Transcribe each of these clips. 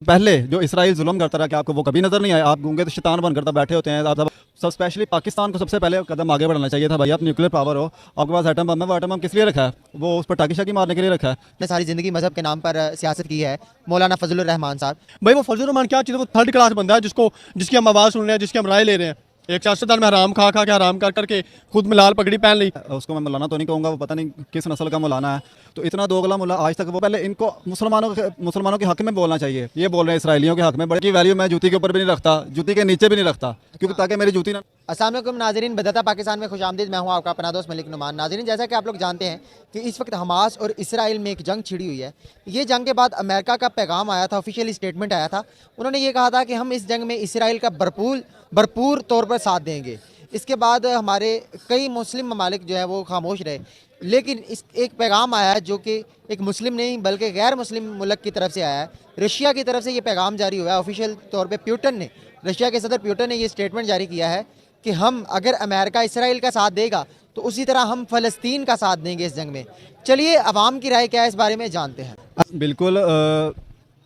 पहले जो इसराइल जुल्म करता रहा, क्या आपको वो कभी नजर नहीं आया? आप गूंगे तो शैतान बनकर तो बैठे होते हैं। आप सब स्पेशली पाकिस्तान को सबसे पहले कदम आगे बढ़ाना चाहिए था भाई। आप न्यूक्लियर पावर हो, आपके पास एटम बम है, वो एटम बम किस लिए रखा है? वो उस पर टाकी शाकी मारने के लिए रखा है? ने सारी ज़िंदगी मज़हब के नाम पर सियासत की है। मौलाना फजलुर रहमान साहब, भाई वो फजल रहमान क्या चीज़ है? वो थर्ड क्लास बंदा है जिसकी हम आवाज़ सुन रहे हैं, जिसकी हम राय ले रहे हैं। एक सियासतदान में हराम खा खा के हराम कर करके खुद में लाल पगड़ी पहन ली। उसको मैं मौलाना तो नहीं कहूँगा, वो पता नहीं किस नस्ल का मौलाना है। तो इतना दोगला मुल्ला आज तक, वो पहले इनको मुसलमानों के हक में बोलना चाहिए। ये बोल रहे हैं इसराइलियों के हक में, बड़े की वैल्यू मैं जूती के ऊपर भी नहीं रखता, जूती के नीचे भी नहीं रखता, क्योंकि ताकि मेरी जूती ना। अस्सलाम वालेकुम नाज़रीन, बदता पाकिस्तान में खुशामदीद। मैं हूँ आपका अपना दोस्त मलिक नुमान। नाज़रीन, जैसा कि आप लोग जानते हैं कि इस वक्त हमास और इसराइल में एक जंग छिड़ी हुई है। ये जंग के बाद अमेरिका का पैगाम आया था, ऑफिशियल स्टेटमेंट आया था। उन्होंने ये कहा था कि हम इस जंग में इसराइल का भरपूर तौर पर साथ देंगे। इसके बाद हमारे कई मुस्लिम ममालिक जो है वो खामोश रहे, लेकिन इस एक पैगाम आया है जो कि एक मुस्लिम नहीं बल्कि गैर मुस्लिम मुल्क की तरफ से आया है। रशिया की तरफ से ये पैगाम जारी हुआ है ऑफिशियल तौर पे। रशिया के सदर प्यूटन ने ये स्टेटमेंट जारी किया है कि हम अगर अमेरिका इसराइल का साथ देगा तो उसी तरह हम फ़लस्तीन का साथ देंगे इस जंग में। चलिए अवाम की राय क्या है इस बारे में जानते हैं। बिल्कुल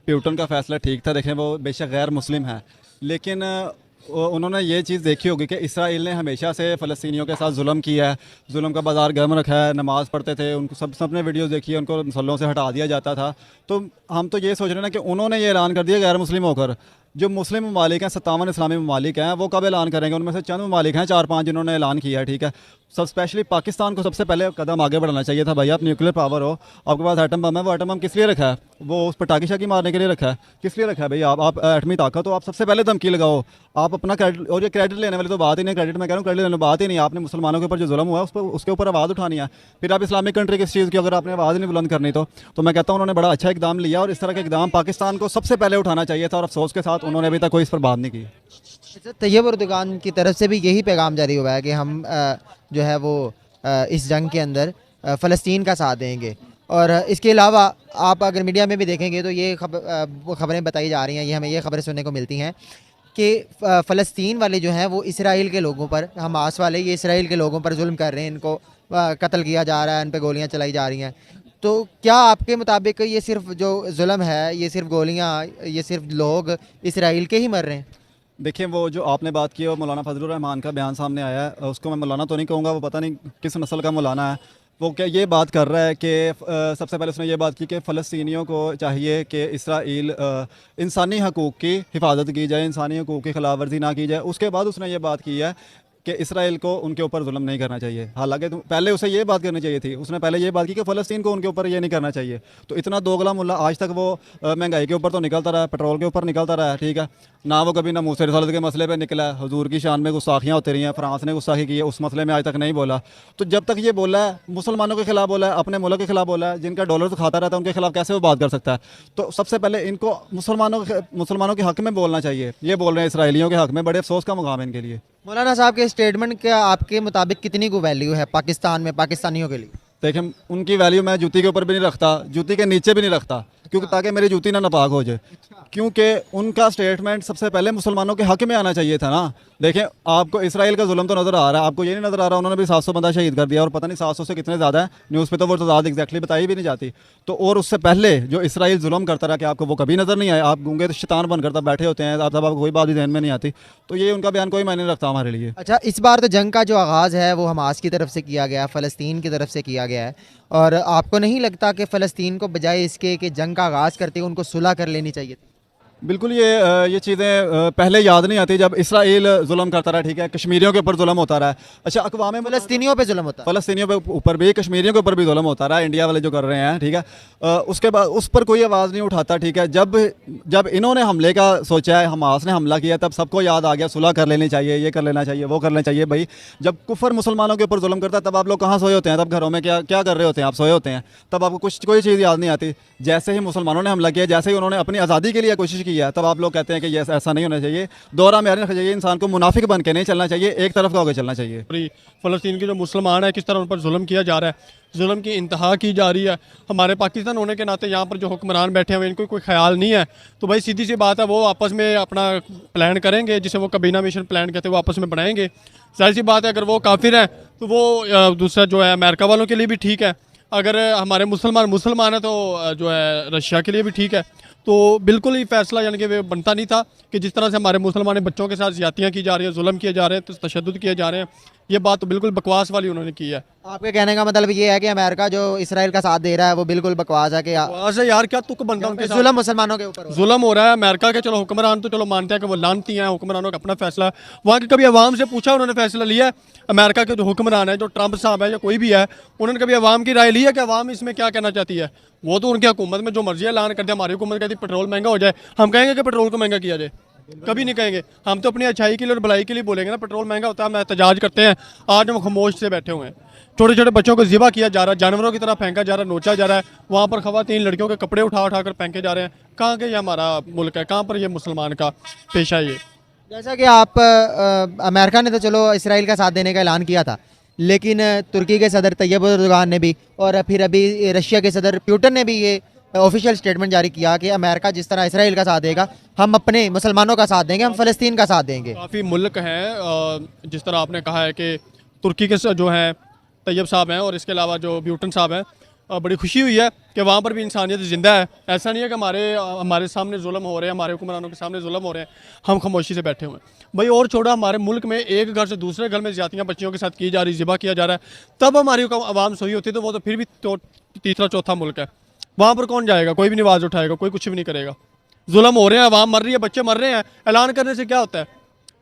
प्यूटन का फैसला ठीक था। देखें, वो बेशक गैर मुस्लिम है, लेकिन उन्होंने ये चीज़ देखी होगी कि इसराइल ने हमेशा से फ़लस्तीनियों के साथ जुल्म किया है, जुल्म का बाज़ार गर्म रखा है। नमाज़ पढ़ते थे, उनको सबने वीडियोस देखी है, उनको मसलों से हटा दिया जाता था। तो हम तो ये सोच रहे हैं ना कि उन्होंने ये ऐलान कर दिया गैर मुस्लिम होकर। जो मुस्लिम ममालिक हैं, 57 इस्लामी ममालिक हैं, वो कब ऐलान करेंगे? उनमें से चंद ममालिक हैं, 4-5 जिन्होंने ऐलान किया है, ठीक है। सब स्पेशली पाकिस्तान को सबसे पहले कदम आगे बढ़ाना चाहिए था भाई। आप न्यूक्लियर पावर हो, आपके पास एटम बम है, वो एटम बम किस लिए रखा है? वो उस पर टाकी शाकी मारने के लिए रखा है? किस लिए रखा है भाई? आप एटमी ताकत हो, आप सबसे पहले धमकी लगाओ। आप अपना क्रेडिट, और ये क्रेडिट लेने वाली तो बात ही नहीं, क्रेडिट मैं कह रहा हूँ, क्रेडिट लेने बात ही नहीं। आपने मुसलमानों के ऊपर जो जुल्म हुआ है उस पर, उसके ऊपर आवाज़ उठानी है। फिर आप इस्लामिक कंट्री किस चीज़ की, अगर आपने आवाज़ नहीं बुलंद करनी तो मैं कहता हूँ उन्होंने बड़ा अच्छा इकदाम लिया, और इस तरह के इकदाम पाकिस्तान को सबसे पहले उठाना चाहिए था, और अफसोस के साथ उन्होंने अभी तक कोई इस पर बात नहीं की। तैयब उर्दुगान की तरफ से भी यही पैगाम जारी हुआ है कि हम जो है वो इस जंग के अंदर फ़लस्तीन का साथ देंगे। और इसके अलावा आप अगर मीडिया में भी देखेंगे तो ये खबरें बताई जा रही हैं, ये हमें ये खबरें सुनने को मिलती हैं कि फ़लस्तीन वाले जो हैं वो इसराइल के लोगों पर, हमास वाले ये इसराइल के लोगों पर जुल्म कर रहे हैं, इनको कत्ल किया जा रहा है, इन पर गोलियाँ चलाई जा रही हैं। तो क्या आपके मुताबिक ये सिर्फ जो जुल्म है, ये सिर्फ गोलियाँ, ये सिर्फ लोग इसराइल के ही मर रहे हैं? देखिए, वो जो आपने बात की है, वो मौलाना फजलुर रहमान का बयान सामने आया है। उसको मैं मौलाना तो नहीं कहूँगा, वो पता नहीं किस नस्ल का मौलाना है। वो क्या ये बात कर रहा है कि सबसे पहले उसने ये बात की कि फ़लस्तीनियों को चाहिए कि इसराइल इंसानी हकूक़ की हिफाजत की जाए, इंसानी हकूक़ की खिलाफ वर्जी ना की जाए। उसके बाद उसने ये बात की है कि इसराइल को उनके ऊपर जुल्म नहीं करना चाहिए। हालांकि पहले उसे ये बात करनी चाहिए थी, उसने पहले ये बात की कि फ़लस्तीन को उनके ऊपर ये नहीं करना चाहिए। तो इतना दोगला मुल्ला आज तक वो महंगाई के ऊपर तो निकलता रहा है, पेट्रोल के ऊपर निकलता रहा है, ठीक है ना। वो कभी नमूस रिसालत के मसले पे निकला है, हुजूर की शान में गुस्ताखियाँ होती रही हैं, फ्रांस ने गुस्ताखी की है, उस मसले में आज तक नहीं बोला। तो जब तक ये बोला है, मुसलमानों के खिलाफ बोला है, अपने मुल्क के खिलाफ बोला है, जिनका डॉलर तो खाता रहता है, उनके खिलाफ कैसे वो बात कर सकता है? तो सबसे पहले इनको मुसलमानों के हक़ में बोलना चाहिए। ये बोल रहे हैं इसराइलियों के हक़ में, बड़े अफसोस का मुकाम है इनके लिए। मौलाना साहब के स्टेटमेंट का आपके मुताबिक कितनी को वैल्यू है पाकिस्तान में, पाकिस्तानियों के लिए? देखें, उनकी वैल्यू मैं जूती के ऊपर भी नहीं रखता, जूती के नीचे भी नहीं रखता, क्योंकि ताकि मेरी जूती ना नापाक हो जाए। क्योंकि उनका स्टेटमेंट सबसे पहले मुसलमानों के हक़ में आना चाहिए था ना। देखें, आपको इसराइल का जुल्म तो नज़र आ रहा है, आपको ये नहीं नज़र आ रहा उन्होंने भी 700 बंदा शहीद कर दिया, और पता नहीं 700 से कितने ज़्यादा है, न्यूज़ पे तो वो तादाद एग्जैक्टली बताई भी नहीं जाती। तो और उससे पहले जो इसराइल जुल्म करता रहा, कि आपको वो कभी नज़र नहीं आया? आप गूंगे तो शैतान बनकर तब बैठे होते हैं, आपको कोई बात भी ध्यान में नहीं आती। तो ये उनका बयान कोई मायने नहीं रखता हमारे लिए। अच्छा, इस बार तो जंग का जो आगाज़ है वो हमास की तरफ से किया गया, फ़लस्तीन की तरफ से किया गया है, और आपको नहीं लगता कि फ़लस्तीन को बजाय इसके कि जंग का आगाज़ करते उनको सुलह कर लेनी चाहिए थी? बिल्कुल, ये चीज़ें पहले याद नहीं आती जब इसराइल जुल्म करता रहा, ठीक है, कश्मीरियों के ऊपर जुल्म होता रहा है। अच्छा, अक़वाम फ़लस्तीनियों पे जुल्म होता है, फ़लस्तीनियों पे ऊपर भी, कश्मीरियों के ऊपर भी जुल्म होता रहा, इंडिया वाले जो कर रहे हैं, ठीक है। उसके बाद उस पर कोई आवाज़ नहीं उठाता, ठीक है। जब इन्होंने हमले का सोचा है, हमास ने हमला किया, तब सबको याद आ गया सुलह कर लेनी चाहिए, ये कर लेना चाहिए, वो कर लेना चाहिए। भाई, जब कुफर मुसलमानों के ऊपर जुल्म करता है तब आप लोग कहाँ सोए होते हैं? तब घरों में क्या कर रहे होते हैं? आप सोए होते हैं, तब आपको कोई चीज़ याद नहीं आती। जैसे ही मुसलमानों ने हमला किया, जैसे ही उन्होंने अपनी आज़ादी के लिए कोशिश की है, तब आप लोग कहते हैं कि ये ऐसा नहीं होना चाहिए। दोहरा मेयार नहीं रखना चाहिए, इंसान को मुनाफिक बन के नहीं चलना चाहिए, एक तरफ का होकर चलना चाहिए। फ़लस्तीन के जो मुसलमान है, किस तरह उन पर जुल्म किया जा रहा है, जुल्म की इंतहा की जा रही है। हमारे पाकिस्तान होने के नाते यहाँ पर जो हुक्मरान बैठे हुए, इनको कोई ख्याल नहीं है। तो भाई सीधी सी बात है, वो आपस में अपना प्लान करेंगे, जिसे वो कबीना मिशन प्लान कहते हैं, वो आपस में बनाएंगे। जाहिर सी बात है, अगर वो काफिर हैं तो वो दूसरा जो है अमेरिका वालों के लिए भी ठीक है, अगर हमारे मुसलमान है तो जो है रशिया के लिए भी ठीक है। तो बिल्कुल ही फैसला यानी कि वे बनता नहीं था कि जिस तरह से हमारे मुसलमान बच्चों के साथ ज़्यादतियाँ की जा रही हैं, जुल्म किए जा रहे हैं, तशद्दुद किए जा रहे हैं, ये बात तो बिल्कुल बकवास वाली उन्होंने की है। आपके कहने का मतलब ये है कि अमेरिका जो इसराइल का साथ दे रहा है वो बिल्कुल बकवास है कि वहाँ से यार क्या तुक बनता है उनके साथ। जुल्म मुसलमानों के ऊपर हो रहा जुल्म हो रहा है अमेरिका के, चलो हुक्मरान तो चलो मानते हैं कि वो लानती हैं, हुक्मरानों का अपना फैसला है। वहाँ के कभी अवाम से पूछा उन्होंने फैसला लिया है? अमेरिका के जो हुक्मरान है, जो ट्रंप साहब है या कोई भी है, उन्होंने कभी अवाम की राय ली है कि अवाम इसमें क्या कहना चाहती है? वो तो उनकी हुकूमत में जो मर्जी ऐलान कर दिया। हमारी हुकूमत कहती है पेट्रोल महंगा हो जाए, हम कहेंगे कि पेट्रोल को महंगा किया जाए? कभी नहीं कहेंगे। हम तो अपनी अच्छाई के लिए और भलाई के लिए बोलेंगे ना। पेट्रोल महंगा होता है, हम एहतजाज करते हैं, आज हम खामोश से बैठे हुए हैं। छोटे छोटे बच्चों को ज़िबा किया जा रहा है, जानवरों की तरह फेंका जा रहा है, नोचा जा रहा है। वहाँ पर ख़वातीन लड़कियों के कपड़े उठा उठा कर फेंके जा रहे हैं। कहाँ के ये हमारा मुल्क है? कहाँ पर ये मुसलमान का पेशा है ये? जैसा कि आप अमेरिका ने तो चलो इसराइल का साथ देने का ऐलान किया था, लेकिन तुर्की के सदर तैयब एर्दोगान ने भी और फिर अभी रशिया के सदर पुतिन ने भी ये ऑफिशियल स्टेटमेंट जारी किया कि अमेरिका जिस तरह इसराइल का साथ देगा, हम अपने मुसलमानों का साथ देंगे, हम फ़लस्तीन का साथ देंगे। काफ़ी मुल्क हैं जिस तरह आपने कहा है कि तुर्की के जो हैं तैयब साहब हैं और इसके अलावा जो ब्यूटन साहब हैं, बड़ी खुशी हुई है कि वहाँ पर भी इंसानियत ज़िंदा है। ऐसा नहीं है कि हमारे सामने जुल्म हो रहे हैं, हमारे हुक्मरानों के सामने जुल्म हो रहे हैं, हम खामोशी से बैठे हुए हैं। भाई और छोड़ा, हमारे मुल्क में एक घर से दूसरे घर में ज़्यादतियाँ बच्चियों के साथ की जा रही, ज़िबा किया जा रहा है, तब हमारी आवाम सोई होती है। तो वो तो फिर भी तीसरा चौथा मुल्क है, वहाँ पर कौन जाएगा? कोई भी नहीं आवाज़ उठाएगा, कोई कुछ भी नहीं करेगा। जुल्म हो रहे हैं, आवाम मर रही है, बच्चे मर रहे हैं, ऐलान करने से क्या होता है?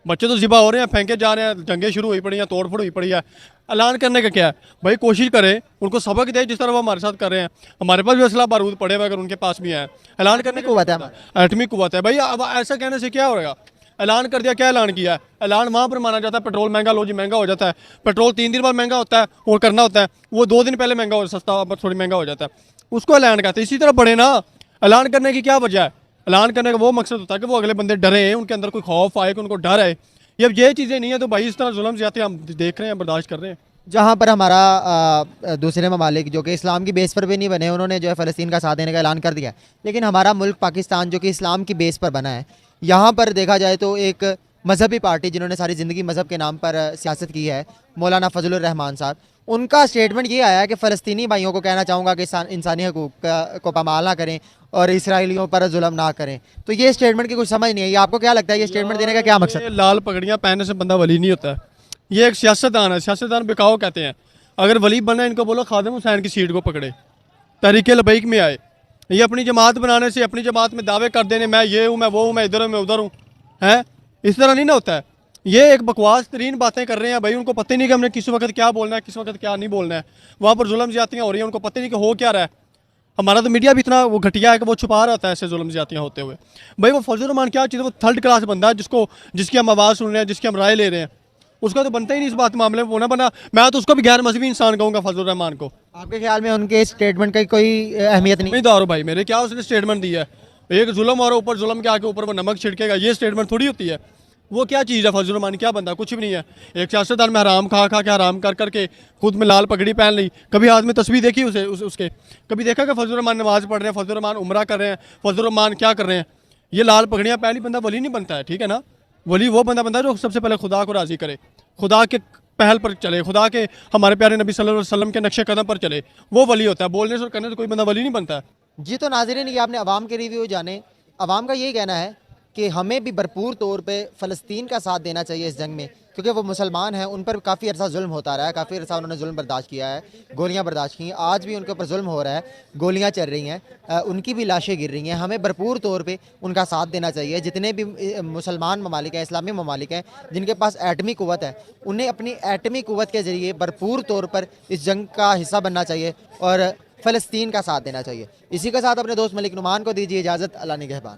बच्चे तो ज़िबा हो रहे हैं, फेंके जा रहे हैं, जंगें शुरू हुई पड़ी हैं, तोड़ फोड़ हुई पड़ी है, ऐलान करने का क्या है? भाई कोशिश करें, उनको सबक दें जिस तरह वो हमारे साथ कर रहे हैं। हमारे पास भी असला बारूद पड़े हुए, अगर उनके पास भी है, ऐलान करने की कुव्वत है, एटमी कुव्वत है। भाई अब ऐसा कहने से क्या होगा? ऐलान कर दिया, क्या ऐलान किया है? ऐलान वहाँ पर माना जाता है पेट्रोल महंगा, लो जी महंगा हो जाता है। पेट्रोल 3 दिन बाद महंगा होता है और करना होता है, वो 2 दिन पहले महंगा हो, सस्ता थोड़ी महंगा हो जाता है, उसको ऐलान कहते हैं। इसी तरह बढ़े ना, ऐलान करने की क्या वजह है? ऐलान करने का वो मकसद होता है कि वो अगले बंदे डरे, उनके अंदर कोई खौफ आए, कि उनको डर है। ये चीज़ें नहीं है तो भाई इस तरह जुल्म ज़्यादती हम देख रहे हैं, बर्दाश्त कर रहे हैं। जहाँ पर हमारा दूसरे ममालिक जो कि इस्लाम की बेस पर भी नहीं बने, उन्होंने जो है फ़लस्तीन का साथ देने का ऐलान कर दिया है, लेकिन हमारा मुल्क पाकिस्तान जो कि इस्लाम की बेस पर बना है, यहाँ पर देखा जाए तो एक मजहबी पार्टी जिन्होंने सारी ज़िंदगी मज़हब के नाम पर सियासत की है, मौलाना फजलुर रहमान साहब, उनका स्टेटमेंट ये आया है कि फ़लस्तीनी भाइयों को कहना चाहूँगा कि इंसानी हकूक़ को पामाल ना करें और इसराइलियों पर जुल्म ना करें। तो ये स्टेटमेंट की कुछ समझ नहीं है, ये आपको क्या लगता है ये स्टेटमेंट देने का क्या मकसद? ये लाल पगड़ियाँ पहनने से बंदा वली नहीं होता है, ये एक सियासतदान है। सियासतदान बिकाओ कहते हैं। अगर वली बनना है, इनको बोलो खादिम हुसैन की सीट को पकड़े, तहरीक लबैक में आए। ये अपनी जमात बनाने से, अपनी जमात में दावे कर देने, मैं ये हूँ, मैं वो हूँ, मैं इधर हूँ, मैं उधर हूँ, हैं, इस तरह नहीं ना होता है। ये एक बकवास तरीन बातें कर रहे हैं भाई, उनको पता ही नहीं कि हमने किस वक्त क्या बोलना है, किस वक्त क्या नहीं बोलना है। वहाँ पर जुल्म ज़्यादतियाँ हो रही हैं, उनको पता ही नहीं कि हो क्या रहा है। हमारा तो मीडिया भी इतना वो घटिया है कि वो छुपा रहता है ऐसे जुल्म ज़्यादतियाँ होते हुए। भाई वो फजलुर रहमान क्या चीज़ है? वो थर्ड क्लास बंदा है, जिसकी हम आवाज़ सुन रहे हैं, जिसकी हम राय ले रहे हैं, उसका तो बनता ही नहीं इस बात मामले में वो ना बना। मैं तो उसको भी गैर मजहबी इंसान कहूँगा, फजलुर रहमान को। आपके ख्याल में उनके स्टेटमेंट की कोई अहमियत नहीं? उम्मीदवार हो भाई मेरे, क्या उसने स्टेटमेंट दिया है? एक जुल्म और ऊपर जुल्म के आके ऊपर वो नमक छिड़केगा, ये स्टेटमेंट थोड़ी होती है। वो क्या चीज़ है? फजलुर रहमान क्या बंदा? कुछ भी नहीं है। एक सियासतदान में हराम खा खा के, हराम कर करके खुद में लाल पगड़ी पहन ली। कभी हाथ में तस्वीर देखी उसके? कभी देखा कि फजलुर रहमान नमाज पढ़ रहे हैं, फजलुर रहमान उम्रा कर रहे हैं, फजलुर रहमान क्या कर रहे हैं? ये लाल पगड़ियाँ पहली बंदा वली नहीं बनता है, ठीक है ना। वली वो बंदा जो सबसे पहले खुदा को राज़ी करे, खुदा के पहल पर चले, खुदा के हमारे प्यारे नबी सल्लल्लाहु अलैहि वसल्लम के नक्शे कदम पर चले, वो वली होता है। बोलने से और करने से कोई बंदा वली नहीं बनता है। जी, तो नाज़रीन ये आपने अवाम के रिव्यू जाने। अवाम का यही कहना है कि हमें भी भरपूर तौर पे फ़लस्तीन का साथ देना चाहिए इस जंग में, क्योंकि वो मुसलमान हैं, उन पर काफ़ी अर्सा जुल्म होता रहा है, काफ़ी अर्सा उन्होंने जुल्म बर्दाश्त किया है, गोलियां बर्दाश्त की, आज भी उनके ऊपर जुल्म हो रहा है, गोलियां चल रही हैं, उनकी भी लाशें गिर रही हैं। हमें भरपूर तौर पे उनका साथ देना चाहिए। जितने भी मुसलमान ममालिक हैं, इस्लामी ममालिक हैं, जिनके पास एटमी क़ुव्वत है, उन्हें अपनी एटमी क़ुव्वत के ज़रिए भरपूर तौर पर इस जंग का हिस्सा बनना चाहिए और फ़लस्तीन का साथ देना चाहिए। इसी के साथ अपने दोस्त मलिक नुमान को दीजिए इजाज़त। अल्लाह निगहबान।